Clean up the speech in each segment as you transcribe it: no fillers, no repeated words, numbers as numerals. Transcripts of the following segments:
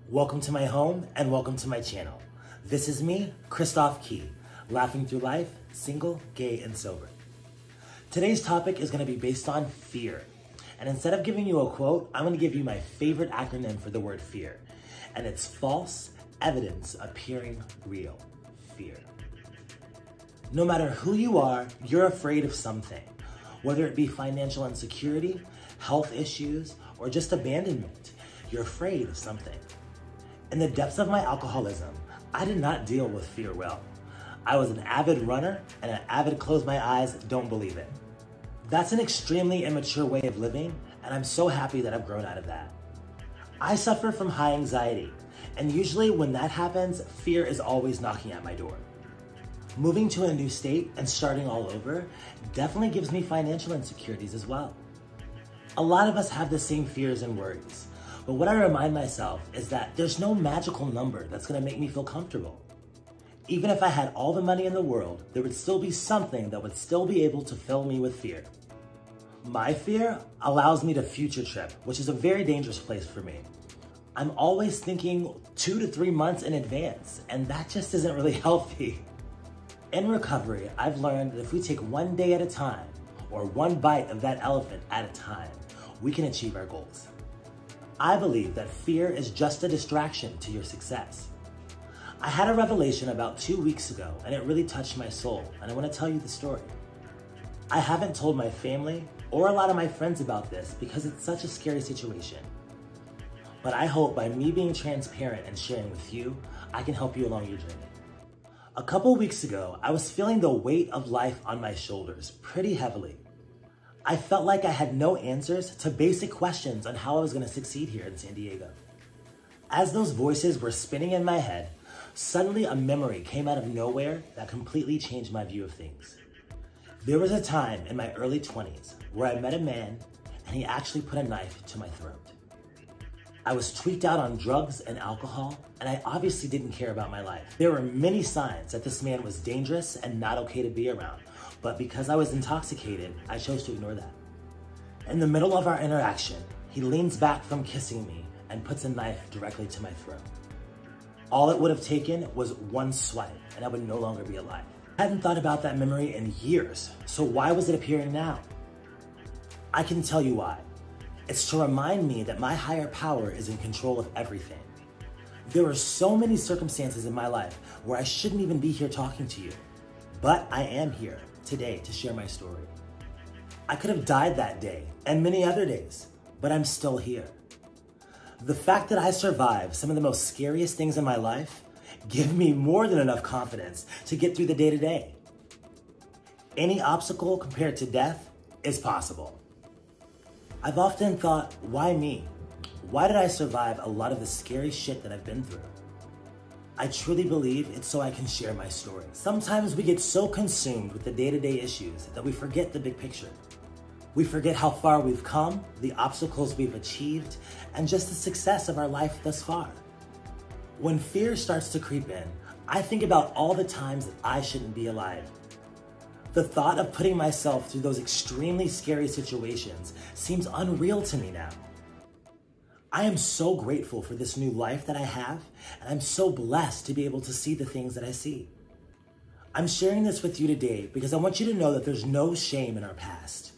Welcome to my home and welcome to my channel. This is me, Christoph Key, laughing through life, single, gay, and sober. Today's topic is going to be based on fear. And instead of giving you a quote, I'm going to give you my favorite acronym for the word fear. And it's false evidence appearing real. Fear. No matter who you are, you're afraid of something. Whether it be financial insecurity, health issues, or just abandonment, you're afraid of something. In the depths of my alcoholism, I did not deal with fear well. I was an avid runner and an avid close my eyes, don't believe it. That's an extremely immature way of living, and I'm so happy that I've grown out of that. I suffer from high anxiety, and usually when that happens, fear is always knocking at my door. Moving to a new state and starting all over definitely gives me financial insecurities as well. A lot of us have the same fears and worries. But what I remind myself is that there's no magical number that's gonna make me feel comfortable. Even if I had all the money in the world, there would still be something that would still be able to fill me with fear. My fear allows me to future trip, which is a very dangerous place for me. I'm always thinking 2 to 3 months in advance, and that just isn't really healthy. In recovery, I've learned that if we take one day at a time, or one bite of that elephant at a time, we can achieve our goals. I believe that fear is just a distraction to your success. I had a revelation about 2 weeks ago, and it really touched my soul, and I want to tell you the story. I haven't told my family or a lot of my friends about this because it's such a scary situation. But I hope by me being transparent and sharing with you, I can help you along your journey. A couple weeks ago, I was feeling the weight of life on my shoulders pretty heavily. I felt like I had no answers to basic questions on how I was going to succeed here in San Diego. As those voices were spinning in my head, suddenly a memory came out of nowhere that completely changed my view of things. There was a time in my early 20s where I met a man and he actually put a knife to my throat. I was tweaked out on drugs and alcohol, and I obviously didn't care about my life. There were many signs that this man was dangerous and not okay to be around, but because I was intoxicated, I chose to ignore that. In the middle of our interaction, he leans back from kissing me and puts a knife directly to my throat. All it would have taken was one swipe, and I would no longer be alive. I hadn't thought about that memory in years, so why was it appearing now? I can tell you why. It's to remind me that my higher power is in control of everything. There are so many circumstances in my life where I shouldn't even be here talking to you, but I am here today to share my story. I could have died that day and many other days, but I'm still here. The fact that I survived some of the most scariest things in my life give me more than enough confidence to get through the day-to-day. Any obstacle compared to death is possible. I've often thought, why me? Why did I survive a lot of the scary shit that I've been through? I truly believe it's so I can share my story. Sometimes we get so consumed with the day-to-day issues that we forget the big picture. We forget how far we've come, the obstacles we've achieved, and just the success of our life thus far. When fear starts to creep in, I think about all the times that I shouldn't be alive. The thought of putting myself through those extremely scary situations seems unreal to me now. I am so grateful for this new life that I have, and I'm so blessed to be able to see the things that I see. I'm sharing this with you today because I want you to know that there's no shame in our past.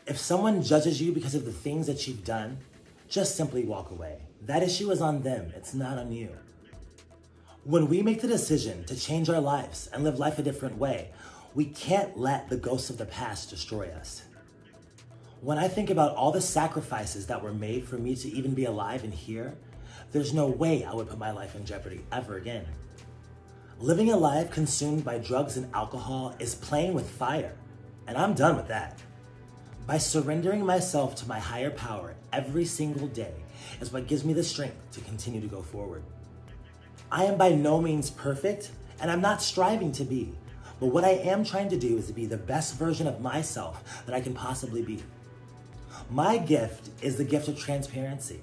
If someone judges you because of the things that you've done, just simply walk away. That issue is on them, it's not on you. When we make the decision to change our lives and live life a different way, we can't let the ghosts of the past destroy us. When I think about all the sacrifices that were made for me to even be alive and here, there's no way I would put my life in jeopardy ever again. Living a life consumed by drugs and alcohol is playing with fire, and I'm done with that. By surrendering myself to my higher power every single day is what gives me the strength to continue to go forward. I am by no means perfect, and I'm not striving to be. But what I am trying to do is to be the best version of myself that I can possibly be. My gift is the gift of transparency.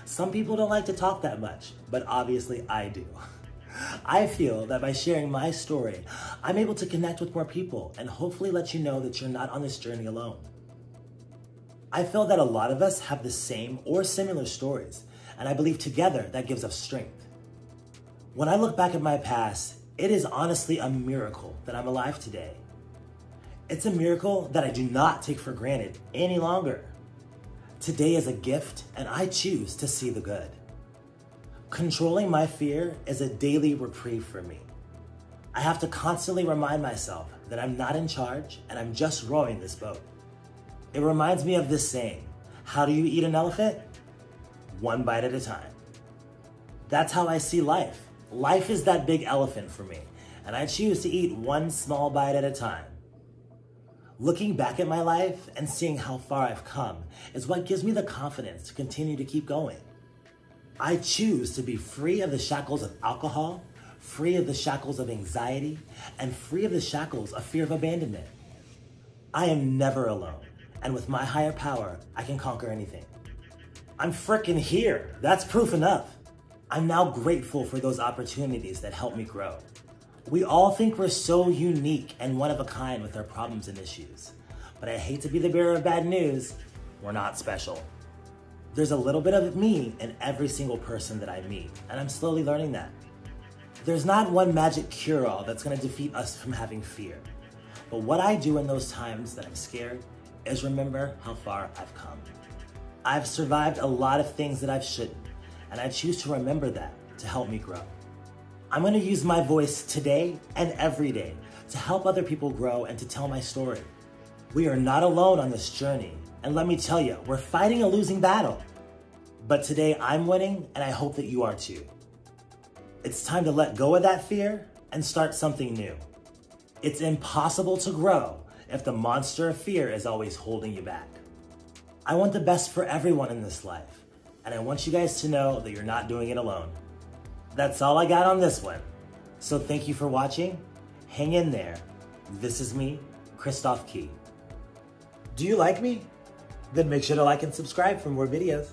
Some people don't like to talk that much, but obviously I do. I feel that by sharing my story, I'm able to connect with more people and hopefully let you know that you're not on this journey alone. I feel that a lot of us have the same or similar stories, and I believe together that gives us strength. When I look back at my past, it is honestly a miracle that I'm alive today. It's a miracle that I do not take for granted any longer. Today is a gift, and I choose to see the good. Controlling my fear is a daily reprieve for me. I have to constantly remind myself that I'm not in charge and I'm just rowing this boat. It reminds me of this saying, how do you eat an elephant? One bite at a time. That's how I see life. Life is that big elephant for me, and I choose to eat one small bite at a time. Looking back at my life and seeing how far I've come is what gives me the confidence to continue to keep going. I choose to be free of the shackles of alcohol, free of the shackles of anxiety, and free of the shackles of fear of abandonment. I am never alone, and with my higher power, I can conquer anything. I'm frickin' here. That's proof enough. I'm now grateful for those opportunities that help me grow. We all think we're so unique and one of a kind with our problems and issues, but I hate to be the bearer of bad news, we're not special. There's a little bit of me in every single person that I meet, and I'm slowly learning that. There's not one magic cure-all that's gonna defeat us from having fear, but what I do in those times that I'm scared is remember how far I've come. I've survived a lot of things that I shouldn't, and I choose to remember that to help me grow. I'm gonna use my voice today and every day to help other people grow and to tell my story. We are not alone on this journey, and let me tell you, we're fighting a losing battle. But today I'm winning, and I hope that you are too. It's time to let go of that fear and start something new. It's impossible to grow if the monster of fear is always holding you back. I want the best for everyone in this life, and I want you guys to know that you're not doing it alone. That's all I got on this one. So thank you for watching. Hang in there. This is me, Christoph Key. Do you like me? Then make sure to like and subscribe for more videos.